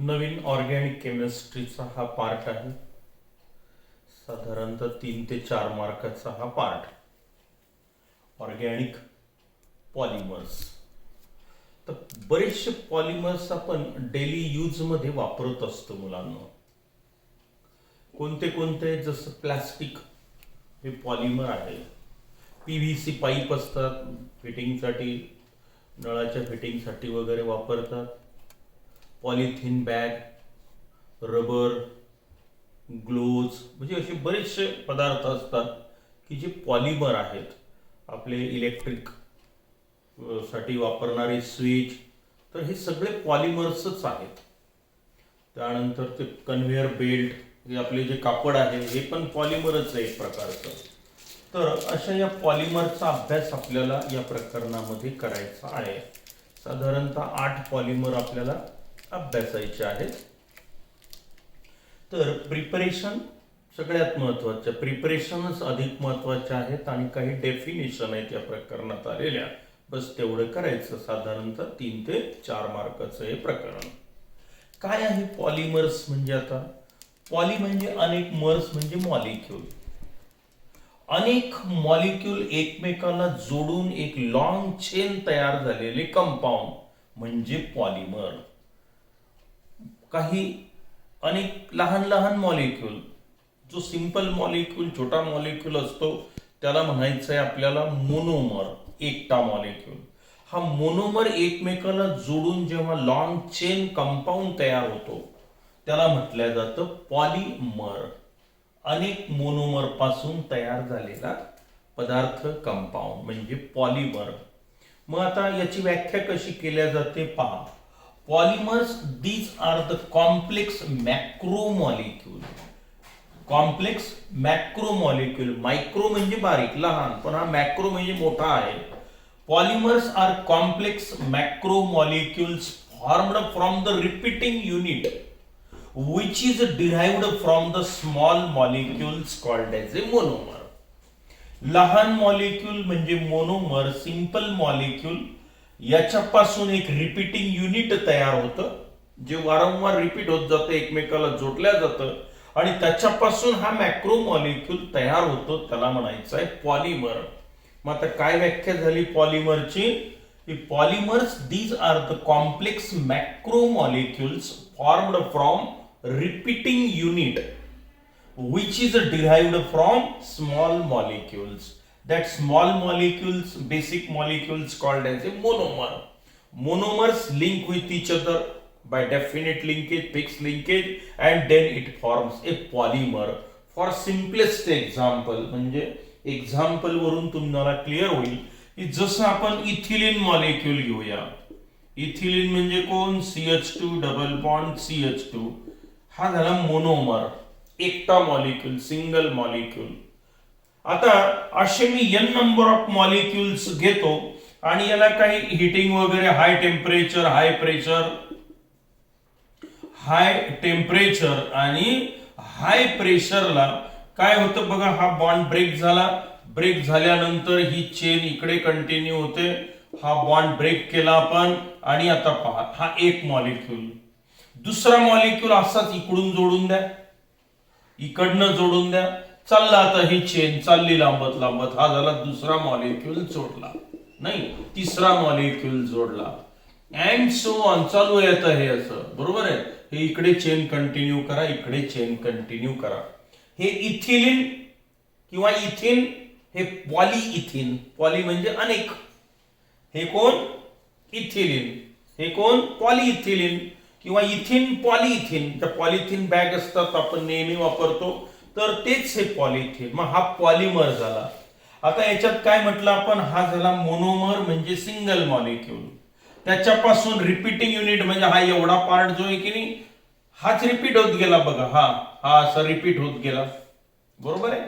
नवीन organic केमिस्ट्रीचा हा part आहे. साधारणतः 3 ते 4 मार्काचा हा पार्ट. Organic polymers. तर बरेचसे पॉलिमर्स आपण डेली यूज मध्ये वापरत असतो मुलांना. कोणते कोणते? जसं प्लास्टिक हे पॉलिमर आहे. पीव्हीसी पाईप असतात फिटिंगसाठी, नळाच्या फिटिंगसाठी वगैरे वापरतात. पॉलिथिन बॅग, रबर, ग्लोव्ज, म्हणजे असे बरेचसे पदार्थ असतात की जे पॉलिमर आहेत. आपले इलेक्ट्रिक साठी वापरणारे स्विच, तर हे सगळे पॉलिमर्सच आहेत. त्यानंतर ते कन्व्हेअर बेल्ट, हे आपले जे कापड आहे हे पण पॉलिमरच आहे एक प्रकारचं. तर अशा या पॉलिमरचा अभ्यास आपल्याला या प्रकरणामध्ये करायचा आहे. साधारणतः 8 पॉलिमर आपल्याला अभ्यासायचे आहेत. तर प्रिपरेशन सगळ्यात महत्वाचं, प्रिपरेशनच अधिक महत्वाचे आहेत आणि काही डेफिनेशन आहेत या प्रकरणात आलेल्या, बस तेवढं करायचं. साधारणतः 3 ते 4 मार्काचं हे प्रकरण. काय आहे पॉलिमर्स म्हणजे? आता पॉली म्हणजे अनेक, मर्स म्हणजे मॉलिक्यूल. अनेक मॉलिक्यूल एकमेकाला जोडून एक लॉंग चेन तयार झालेले कंपाऊंड म्हणजे पॉलिमर. काही अनेक लहान लहान मॉलिक्यूल, जो सिंपल मॉलिक्यूल छोटा मॉलिक्यूल असतो त्याला म्हणायचं आहे आपल्याला मोनोमर, एकटा मॉलिक्यूल. हा मोनोमर एकमेकाला जोडून जेव्हा लॉंग चेन कंपाऊंड तयार होतो त्याला म्हटलं जातं पॉलिमर. अनेक मोनोमर पासून तयार झालेला पदार्थ कंपाऊंड म्हणजे पॉलिमर. मग आता याची व्याख्या कशी केल्या जाते पहा. Polymers, these are the complex macromolecule. Complex macromolecule. Micro म्हणजे बारीक लहान, पण हा मॅक्रो म्हणजे मोठा आहे. Polymers are complex macromolecules formed from the repeating unit which is derived from the small molecules called as a monomer. लहान मॉलिक्यूल म्हणजे मोनोमर, सिंपल मॉलिक्यूल, याच्यापासून एक रिपीटिंग युनिट तयार होतं जे वारंवार रिपीट होत जातं, एकमेकाला जोडल्या जातं आणि त्याच्यापासून हा मॅक्रो मॉलिक्यूल तयार होतो, त्याला म्हणायचं आहे पॉलिमर. मग आता काय व्याख्या झाली पॉलिमरची? Polymers, these are the complex macromolecules formed from repeating unit which is derived from small molecules. That small molecules, basic molecules called as a monomer. Monomers link with each other by definite linkage, fixed linkage, and then it forms a polymer. For simplest example, म्हणजे example वरून तुम्हाला clear होईल की जसं आपण ethylene molecule घेऊया. Ethylene म्हणजे कोण? CH2 double bond CH2. हा झाला मोनोमर, एकटा मॉलिक्यूल, सिंगल मॉलिक्यूल. आता असे मी n नंबर ऑफ मॉलिक्युल्स घेतो आणि याला काही हिटिंग वगैरे, हाय temperature, high pressure, high temperature आणि हाय प्रेशरला काय होतं बघा, हा बॉन्ड ब्रेक झाला. ब्रेक झाल्यानंतर ही चेन इकडे कंटिन्यू होते. हा बॉन्ड ब्रेक केला आपण आणि आता पहा, हा एक मॉलिक्यूल. दुसरा मॉलिक्यूल असाच इकडून जोडून द्या, इकडनं जोडून द्या. चालला आता ही चेन चालली लांबत लांबत. हा झाला दुसरा मॉलिक्यूल जोडला, नाही तिसरा मॉलिक्यूल जोडला, अँड सो ऑन. चालू येतं हे असं, बरोबर आहे. हे इकडे चेन कंटिन्यू करा, इकडे चेन कंटिन्यू करा. हे इथिलीन किंवा इथिन, हे पॉलीइथिन. पॉली म्हणजे अनेक. हे कोण? इथिलीन. हे कोण? पॉलीइथिलीन किंवा इथिन पॉलीइथिन. त्या पॉलिथिन बॅग असतात आपण नेहमी वापरतो, तर तेच हे पॉलिथिन. मग हा पॉलिमर झाला. आता याच्यात काय म्हटलं आपण? हा झाला मोनोमर म्हणजे सिंगल मॉलिक्यूल. त्याच्यापासून रिपीटिंग युनिट म्हणजे हा एवढा पार्ट जो आहे की नाही, हाच रिपीट होत गेला बघा. हा असा रिपीट होत गेला, बरोबर आहे.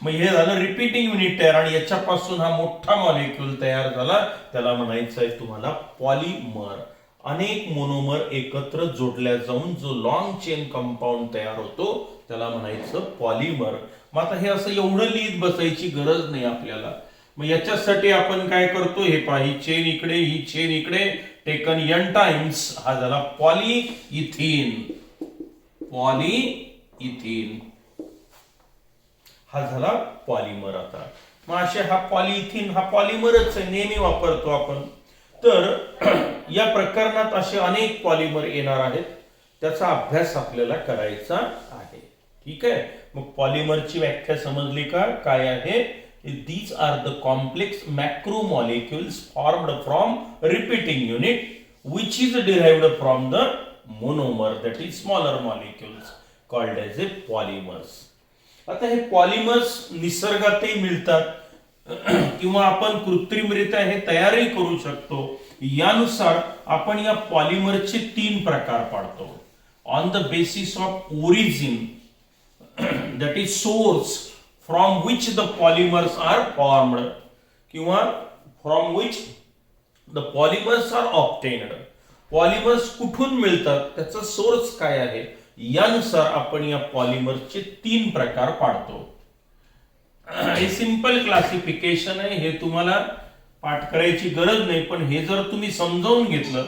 मग हे झालं रिपीटिंग युनिट तयार आणि याच्यापासून हा मोठा मॉलिक्यूल तयार झाला, त्याला म्हणायचं आहे तुम्हाला पॉलिमर. अनेक मोनोमर एकत्र जोडल्या जाऊन जो लॉंग चेन कंपाऊंड तयार होतो त्याला म्हणायचं पॉलिमर. मग आता हे असं एवढं लिहित बसायची गरज नाही आपल्याला. मग याच्यासाठी आपण काय करतो, हे पहा, ही चेन इकडे, ही चेन इकडे, टेकन n टाइम्स, हा झाला पॉलीइथिन. पॉलीइथिन हा झाला पॉलिमर. आता मग असे हा पॉलीइथिन हा पॉलिमरच आहे, नेहमी वापरतो आपण. तर या प्रकरणात असे अनेक पॉलिमर येणार आहेत, त्याचा अभ्यास आपल्याला करायचा आहे. ठीक आहे. मग पॉलिमरची व्याख्या समजली का, काय आहे? These are the complex macromolecules formed from repeating unit which is derived from the monomer, that is smaller molecules called as a polymers. आता हे पॉलिमर्स निसर्गातही मिळतात किंवा आपण कृत्रिमरित्या हे तयारही करू शकतो. यानुसार आपण या पॉलिमरचे 3 प्रकार पाडतो. On the basis of origin, that is source from which the polymers are formed किंवा from which the polymers are obtained. Polymers कुठून मिळतात, त्याचा सोर्स काय आहे, यानुसार आपण या पॉलिमरचे 3 प्रकार पाडतो. हे सिंपल क्लासिफिकेशन आहे, हे तुम्हाला पाठ करायची गरज नाही, पण हे जर तुम्ही समजावून घेतलं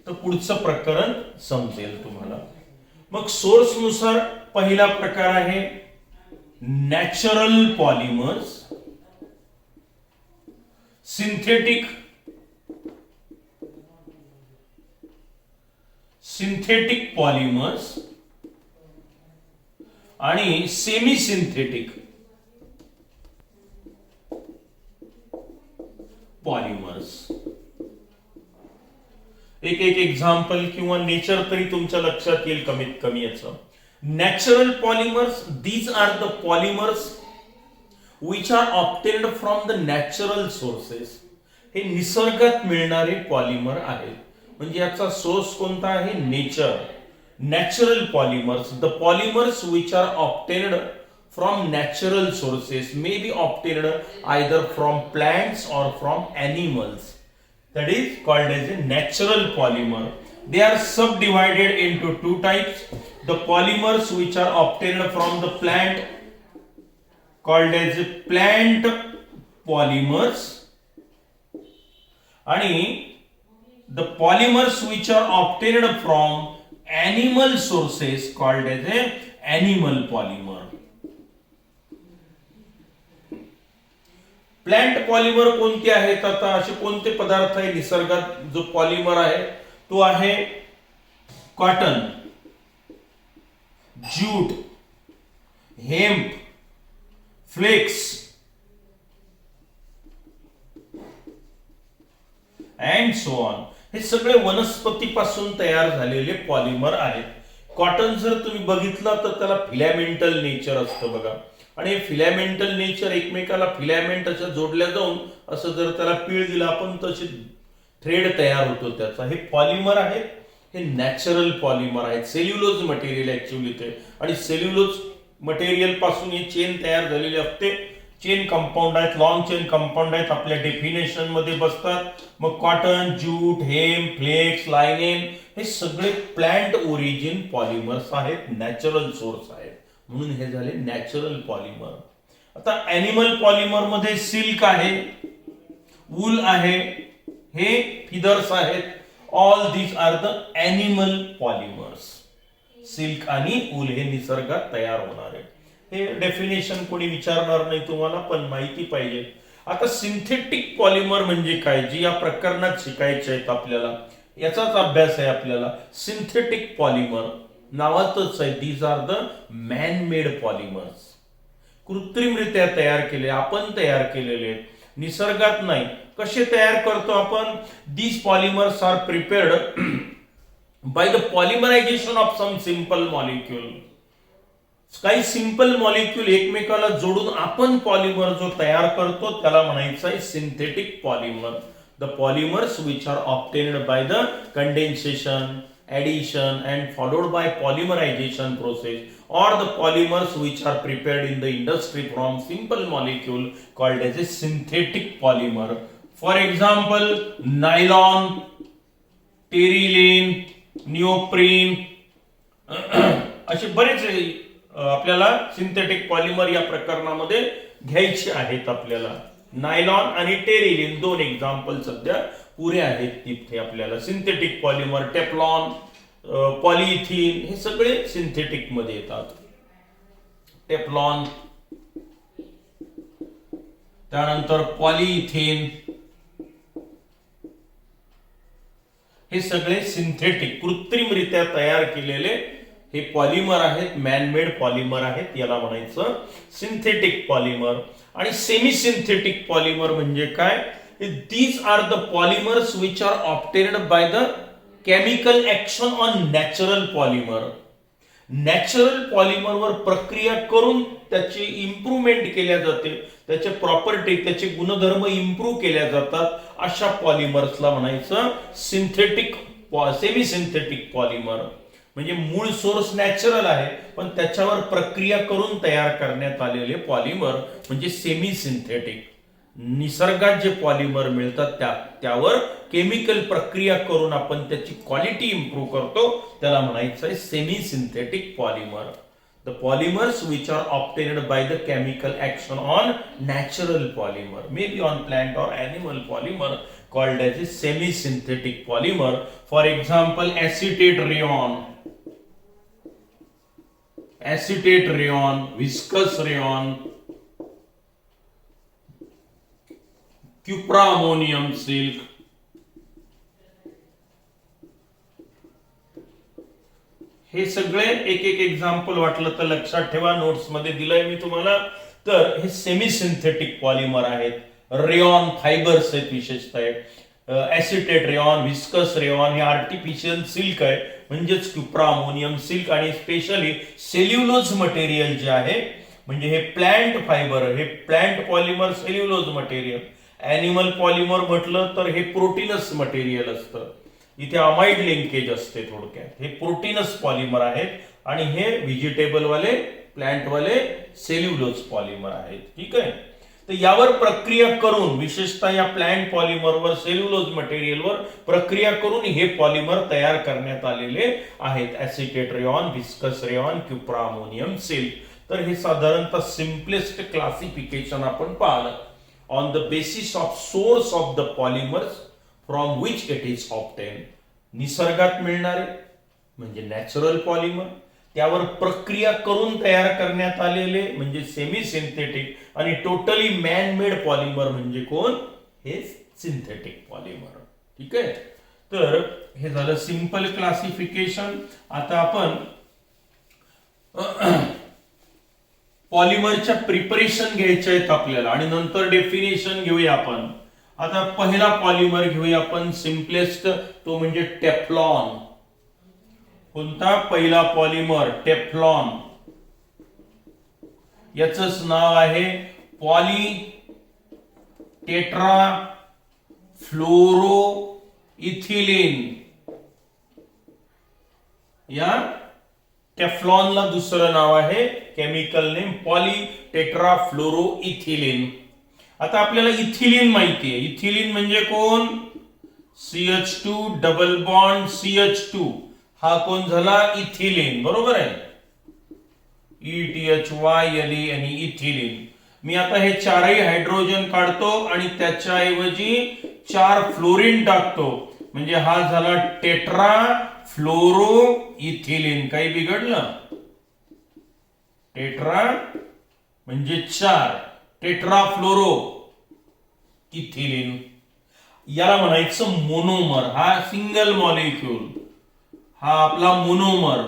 तर पुढचं प्रकरण समजेल तुम्हाला. मग सोर्स नुसार पहिला प्रकार आहे नॅचरल पॉलिमर्स, सिंथेटिक पॉलिमर्स आणि सेमी सिंथेटिक पॉलिमर्स. एक एक्झाम्पल किंवा नेचर तरी तुमच्या लक्षात येईल कमीत कमी याचं. Natural polymers, these are the polymers which are obtained from the natural sources. हे निसर्गात मिळणारे पॉलिमर आहेत. म्हणजे याचा सोर्स कोणता आहे? Nature. Natural polymers, the polymers which are obtained from natural sources may be obtained either from plants or from animals. That is called as a natural polymer. They are subdivided into 2 types. The polymers which are obtained from the plant called as plant polymers, and the polymers which are obtained from animal sources called as a animal polymer. Plant polymer कोणते आहेत? आता असे कोणते पदार्थ आहे निसर्गात जो polymer आहे? तो आहे cotton, jute, hemp, flax and so on. हे सगळे वनस्पतीपासून तयार झालेले पॉलिमर आहेत. कॉटन जर तुम्ही बघितलं तर त्याला फिलॅमेंटल नेचर असतं बघा, आणि फिलॅमेंटल नेचर एकमेकाला फिलॅमेंट अशा जोडल्या जाऊन असं जर त्याला पीळ दिला आपण तशी थ्रेड तयार होतो त्याचा. हे पॉलिमर आहेत, हे नॅचरल पॉलिमर आहेत. सेल्युलोज मटेरियल ऍक्च्युअली ते, आणि सेल्युलोज मटेरियल पासून हे चेन तयार झालेली असते. चेन कंपाऊंड आहेत, लॉंग चेन कंपाऊंड आहेत, आपल्या डेफिनेशन मध्ये बसतात. मग cotton, jute, hemp, flax, linen हे सगळे प्लांट ओरिजिन पॉलिमर्स आहेत, नॅचरल सोर्स आहेत, म्हणून हे झाले नॅचरल पॉलिमर. आता ॲनिमल पॉलिमर मध्ये सिल्क आहे, वूल आहे, हे फिदर्स आहेत. All these are the animal polymers. Silk आणि वूल हे निसर्गात तयार होणार आहे. हे डेफिनेशन कोणी विचारणार नाही तुम्हाला, पण माहिती पाहिजे. आता सिंथेटिक पॉलिमर म्हणजे काय, जी या प्रकरणात शिकायचे आहेत आपल्याला, याचाच अभ्यास आहे आपल्याला. सिंथेटिक पॉलिमर नावातच आहे, these are the man made polymers. कृत्रिमरित्या तयार केले, आपण तयार केलेले, निसर्गात नाही. कसे तयार करतो आपण? These polymers are prepared by the polymerisation of some simple molecule. काही सिंपल मॉलिक्यूल एकमेकाला जोडून आपण पॉलिमर जो तयार करतो त्याला म्हणायचं आहे synthetic polymer. The polymers which are obtained by the condensation, addition and followed by polymerization process, or the polymers which are prepared in the industry from simple molecule called as a synthetic polymer. For example, nylon, terylene, neoprene असे बरेच आपल्याला synthetic polymer या प्रकरणामध्ये घ्यायचे आहेत आपल्याला. Nylon आणि Terylene 2 example सध्या पुरे आहेत तिथे आपल्याला. सिंथेटिक पॉलिमर, टेफ्लॉन, पॉलिइथिन, हे सगळे सिंथेटिक मध्ये येतात. टेफ्लॉन, त्यानंतर पॉलिइथिन, हे सगळे सिंथेटिक कृत्रिमरित्या तयार केलेले हे पॉलिमर आहेत, मॅनमेड पॉलिमर आहेत. याला म्हणायचं सिंथेटिक पॉलिमर. आणि सेमी सिंथेटिक पॉलिमर म्हणजे काय? These are the polymers which are obtained by the chemical action on natural polymer. Natural पॉलिमरवर प्रक्रिया करून त्याची इम्प्रूव्हमेंट केल्या जाते, त्याचे प्रॉपर्टी, त्याचे गुणधर्म इम्प्रूव्ह केल्या जातात. अशा पॉलिमर्सला म्हणायचं सिंथेटिक, सेमी सिंथेटिक पॉलिमर. म्हणजे मूळ सोर्स नॅचरल आहे, पण त्याच्यावर प्रक्रिया करून तयार करण्यात आलेले पॉलिमर म्हणजे सेमी सिंथेटिक. निसर्गात जे पॉलिमर मिळतात त्यावर केमिकल प्रक्रिया करून आपण त्याची क्वालिटी इम्प्रूव्ह करतो, त्याला म्हणायचं आहे semi synthetic polymer. The polymers which are obtained by the chemical action on natural polymer, may be on plant और animal polymer, called as a semi-synthetic polymer. For example, acetate rayon, viscous rayon, cupra ammonium silk. हे सगळे एक एक example वाटलं तर लक्षात ठेवा, notes मध्ये दिलंय मी तुम्हाला. तर हे सेमी सिंथेटिक पॉलिमर आहेत. रेयॉन फायबर्स आहेत विशेषतः. ऍसिटेट रेयॉन, विस्कस रेयॉन हे आर्टिफिशियल सिल्क आहे, म्हणजेच क्युप्रा अमोनियम सिल्क. आणि स्पेशली सेल्युलोज मटेरियल जे आहे, म्हणजे हे प्लांट फायबर, हे plant polymer cellulose material. Animal polymer म्हटलं तर हे प्रोटीनस मटेरियल असतं, इथे अमाइड लिंकेज असते. थोडक्यात हे प्रोटीनस पॉलिमर आहेत आणि हे व्हेजिटेबल वाले, प्लांट वाले सेल्युलोज पॉलिमर आहेत. ठीक आहे. तर यावर प्रक्रिया करून, विशेषतः या प्लांट पॉलिमरवर, सेल्युलोज मटेरियलवर प्रक्रिया करून हे पॉलिमर तयार करण्यात आलेले आहेत. Acetate rayon, viscous rayon, cupro ammonium silk. तर हे साधारणतः सिम्पलेस्ट क्लासिफिकेशन आपण पाहिलं. On the basis of source of the polymers from which it is obtain. निसर्गात मिळणारे म्हणजे नॅचरल पॉलिमर, त्यावर प्रक्रिया करून तयार करण्यात आलेले म्हणजे सेमी सिंथेटिक, आणि टोटली मॅन मेड पॉलिमर म्हणजे कोण? हे सिंथेटिक पॉलिमर. ठीक आहे. तर हे झालं सिंपल क्लासिफिकेशन. आता आपण पॉलिमरच्या प्रिपरेशन घ्यायचे आहेत आपल्याला, आणि नंतर डेफिनेशन घेऊया आपण. आता पहिला पॉलिमर घेऊया आपण, सिम्पलेस्ट, तो म्हणजे टेफ्लॉन. कोणता? पहिला पॉलिमर टेफ्लॉन. याचंच नाव आहे पॉली टेट्रा फ्लोरो इथिलीन. या टेफ्लॉनला दुसरं नाव आहे, chemical name poly tetra fluoro ethylene. आता आपल्याला इथिलीन माहिती आहे. इथिलीन म्हणजे कोण? CH2 डबल बॉन्ड CH2, हा कोण झाला? इथिलीन. बरोबर आहे. ETHYLE आणि इथिलीन. मी आता हे चारही हायड्रोजन काढतो आणि त्याच्याऐवजी 4 फ्लोरीन टाकतो, म्हणजे हा झाला टेट्रा फ्लोरो इथिलीन. काही बिघडलं? टेट्रा म्हणजे 4, टेट्रा फ्लोरो इथिलीन. याला म्हणायचं मोनोमर. हा सिंगल मॉलिक्यूल, हा आपला मोनोमर.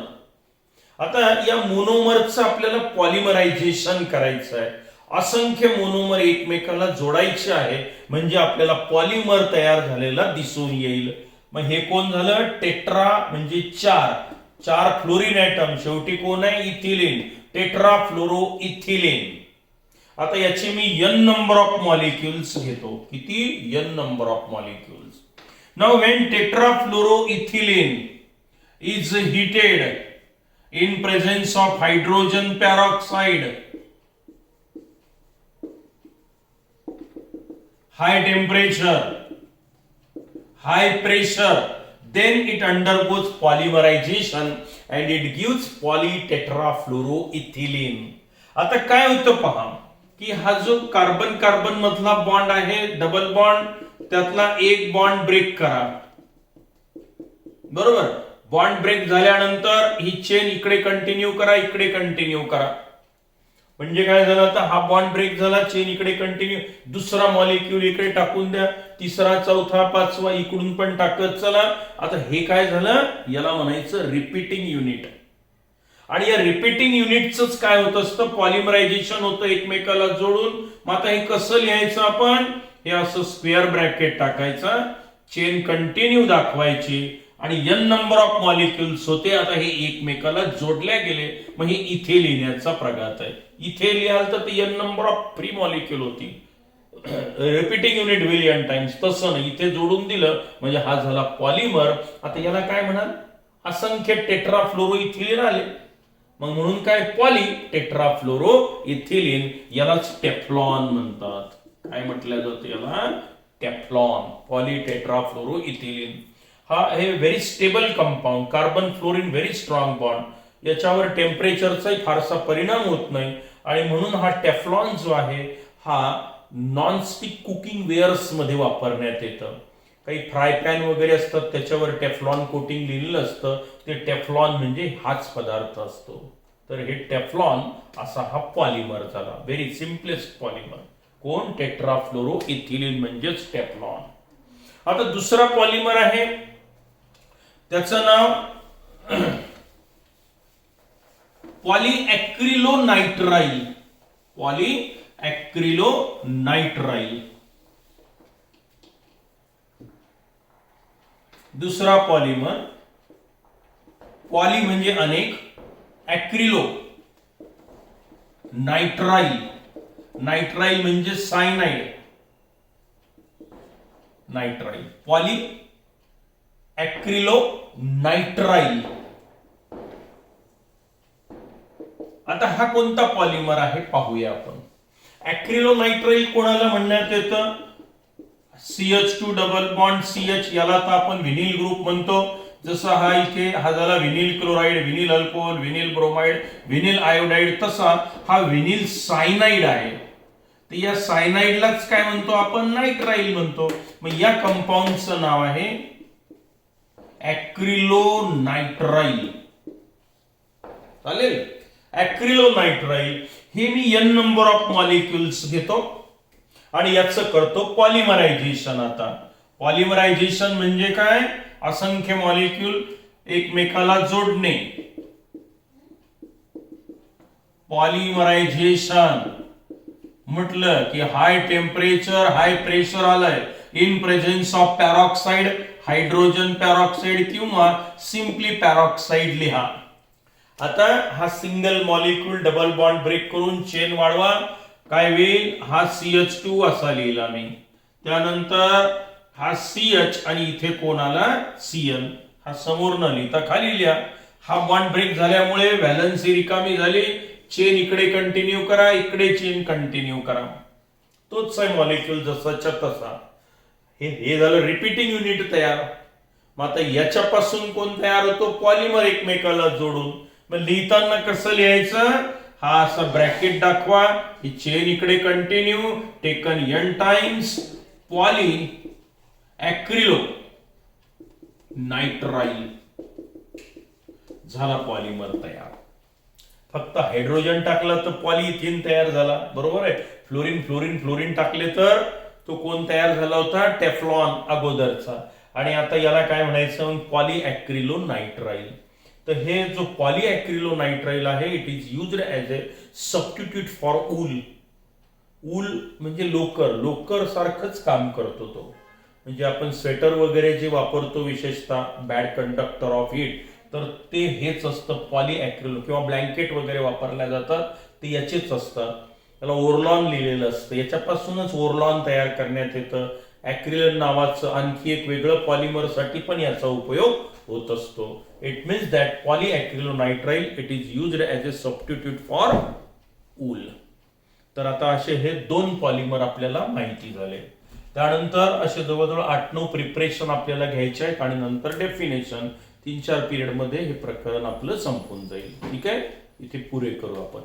आता या मोनोमरचं आपल्याला पॉलिमरायझेशन करायचं आहे. असंख्य मोनोमर एकमेकाला जोडायचे आहे, म्हणजे आपल्याला पॉलिमर तयार झालेला दिसून येईल. मग हे कोण झालं? टेट्रा म्हणजे 4 फ्लोरीन ऍटम. शेवटी कोण आहे? इथिलीन. Tetra fluoro ethylene. आता याचे मी n नंबर ऑफ मॉलिक्युल्स घेतो. किती? n number of molecules. Now when tetrafluoroethylene is heated in presence of hydrogen peroxide, high temperature, high pressure, then it undergoes polymerization and it gives polytetrafluoroethylene. आता काय होतं पहा, की हा जो कार्बन कार्बन मधला बॉन्ड आहे, डबल बॉन्ड, त्यातला एक बॉन्ड ब्रेक करा, बरोबर. बॉन्ड ब्रेक झाल्यानंतर ही चेन इकडे कंटिन्यू करा, इकडे कंटिन्यू करा. म्हणजे काय झालं, आता हा बॉन्ड ब्रेक झाला, चेन इकडे कंटिन्यू, दुसरा मॉलिक्यूल इकडे टाकून द्या, तिसरा, चौथा, पाचवा इकडून पण टाकत चला. आता हे काय झालं, याला म्हणायचं रिपीटिंग युनिट. आणि या रिपीटिंग युनिटच काय होत असतं, पॉलिमरायझेशन होतं एकमेकाला जोडून. मग आता हे कसं लिहायचं आपण, हे असं स्क्वेअर ब्रॅकेट टाकायचा, चेन कंटिन्यू दाखवायची आणि n नंबर ऑफ मॉलिक्युल्स होते. आता हे एकमेकाला जोडल्या गेले, मग हे इथे लिहिण्याचा प्रघात आहे. इथे लिहाल तर ते n number of free molecule होती, repeating unit will n times. तसं नाही, इथे जोडून दिलं म्हणजे हा झाला पॉलिमर. आता याला काय म्हणाल, असंख्य टेट्राफ्लोरो इथिलीन आले, मग म्हणून काय, पॉली टेट्राफ्लोरो इथिलीन. यालाच टेफ्लॉन म्हणतात. काय म्हटलं जातं याला, टेफ्लॉन, पॉली टेट्राफ्लोरो इथिलीन. हा हे very stable compound, carbon fluorine very strong bond, याच्यावर टेम्परेचरचाही फारसा परिणाम होत नाही. आणि म्हणून हा टेफ्लॉन जो आहे हा नॉनस्टिक कुकिंग वेअर्स मध्ये वापरण्यात येतं. काही फ्राय पॅन वगैरे असतात त्याच्यावर टेफ्लॉन कोटिंग लिहिलेलं असतं, ते टेफ्लॉन म्हणजे हाच पदार्थ असतो. तर हे टेफ्लॉन असा हा पॉलिमर झाला, व्हेरी सिम्पलेस्ट पॉलिमर. कोण, टेट्राफ्लोरो इथिलीन म्हणजेच टेफ्लॉन. आता दुसरा पॉलिमर आहे, त्याचं नाव पॉलीऍक्रिलोनाइट्राइल. पॉलीऍक्रिलोनाइट्राइल. दुसरा पॉलिमर, पॉली म्हणजे अनेक, ऍक्रिलो, नाइट्राइल. नाइट्राइल म्हणजे सायनाइड, नाइट्राइल, पॉली ऍक्रिलोनाइट्राइल. आता हा कोणता पॉलिमर आहे पाहूया आपण. ऍक्रिलोनाइट्राइल कोणाला म्हणण्यात येतं, CH2 डबल बॉन्ड CH, याला तर आपण व्हिनिल ग्रुप म्हणतो. जसं हा इथे हा झाला vinyl chloride, vinyl alcohol, vinyl bromide, vinyl iodide, तसा हा व्हिनिल सायनाइड आहे. तर या सायनाइडलाच काय म्हणतो आपण, नाइट्राइल म्हणतो. मग या कंपाऊंडचं नाव आहे ऍक्रिलोनाइट्राइल. चालेल, ऍक्रिलोनाइट्राइल. हे मी n नंबर ऑफ मॉलिक्युल्स घेतो आणि याचं करतो पॉलिमरायझेशन. आता पॉलिमरायझेशन म्हणजे काय, असंख्य मॉलिक्यूल एकमेकाला जोडणे. पॉलिमरायझेशन म्हटलं की हाय टेम्परेचर हाय प्रेशर आलंय, in presence of peroxide, hydrogen peroxide किंवा सिम्पली पॅरॉक्साइड लिहा. आता हा single molecule double bond break करून चेन वाढवा, काय होईल, हा CH2 असा लिहिला मी, त्यानंतर हा CH आणि इथे कोण आला, Cl. हा समोर न लिहिता खाली लिहा. हा बॉन्ड ब्रेक झाल्यामुळे व्हॅलन्सी रिकामी झाली, चेन इकडे कंटिन्यू करा, इकडे चेन कंटिन्यू करा. तोच आहे मॉलिक्यूल जसाच्या तसा. हे झालं रिपीटिंग युनिट तयार. मग आता याच्यापासून कोण तयार होतो, पॉलिमर एकमेकाला जोडून. मग लिहिताना कसं लिहायचं, हा असा ब्रॅकेट दाखवा, ही चेन इकडे continue, taken n times, poly acrylo nitrile. झाला पॉलिमर तयार. फक्त हायड्रोजन टाकला तर पॉलिइथिन तयार झाला, बरोबर आहे. फ्लोरीन फ्लोरीन फ्लोरीन टाकले तर तो कोण तयार झाला होता, टेफ्लॉन अगोदरचा. आणि आता याला काय म्हणायचं, पॉलीऍक्रिलोनाइट्राइल. तर हे जो पॉलीऍक्रिलोनाइट्राइल आहे, it is used as a substitute for wool. Wool म्हणजे लोकर, लोकर सारखंच काम करतो तो. म्हणजे आपण स्वेटर वगैरे जे वापरतो विशेषतः बॅड कंडक्टर ऑफ हीट, तर ते हेच असतं पॉलीऍक्रिलो. किंवा ब्लँकेट वगैरे वापरल्या जातात ते याचेच असतात. त्याला ओरलॉन लिहिलेलं असतं, याच्यापासूनच ओरलॉन तयार करण्यात येतं. ऍक्रिलन नावाचं आणखी एक वेगळं पॉलिमरसाठी पण याचा उपयोग होत असतो. It means that polyacrylonitrile it is used as a substitute for wool. तर आता असे हे दोन पॉलिमर आपल्याला माहिती झाले. त्यानंतर असे जवळजवळ 8-9 प्रिपरेशन आपल्याला घ्यायचे आहेत आणि नंतर डेफिनेशन. 3-4 पिरियड मध्ये हे प्रकरण आपलं संपून जाईल. ठीक आहे, इथे पुरे करू आपण.